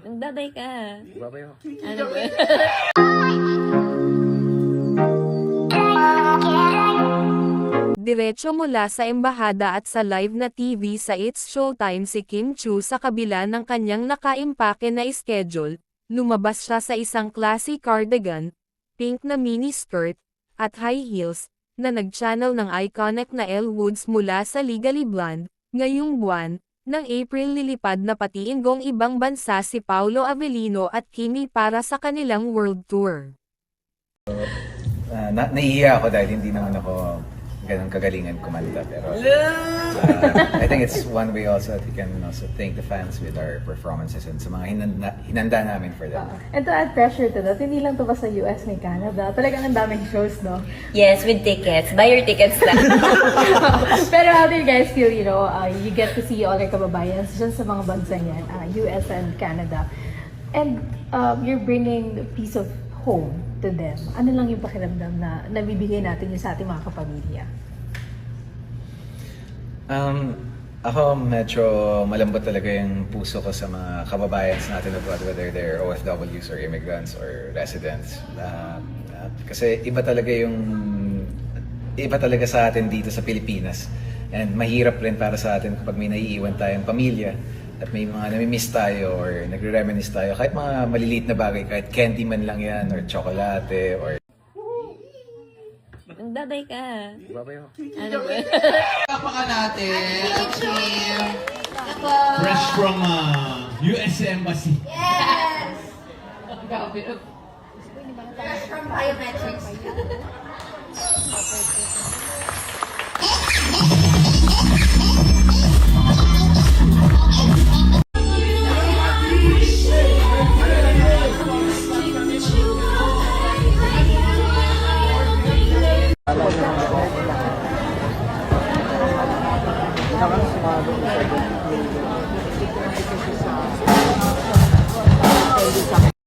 Magbabay ka. Babay ako. Ano ba? Diretso mula sa embahada at sa live na TV sa It's Showtime si Kim Chu sa kabila ng kanyang nakaimpake na schedule, lumabas siya sa isang classy cardigan, pink na mini skirt, at high heels, na nag-channel ng iconic na Elle Woods mula sa Legally Blonde. Ngayong buwan, ng April lilipad na pati inggong ibang bansa si Paolo Avellino at Kimi para sa kanilang world tour. Naiiya ako dahil hindi naman ako ganun kagalingan kumanta. Pero I think it's one way also that we can also thank the fans with our performances and sa mga hinanda namin for them. And to add pressure to that, hindi lang to ba sa US, may Canada. Talagang ang daming shows, no? Yes, with tickets. Buy your tickets lang. Pero how do you guys feel, you get to see all your kababayans dyan sa mga bansa niyan, US and Canada. And you're bringing a piece of home to them. Ano lang yung pakiramdam na nabibigay natin yun sa ating mga kapamilya? Ako medyo malambot talaga yung puso ko sa mga kababayans natin abroad, whether they're OFWs or immigrants or residents. Kasi iba talaga sa atin dito sa Pilipinas. And mahirap rin para sa atin kapag may naiiwan tayong pamilya at may mga namimiss tayo or nagre-reminisce tayo. Kahit mga maliliit na bagay, kahit candy man lang yan or tsokolate or... Magbabay ka. Babay ako. Ano ba? Kapakan natin, Kim. Fresh from US Embassy. Yes! Fresh from biometrics.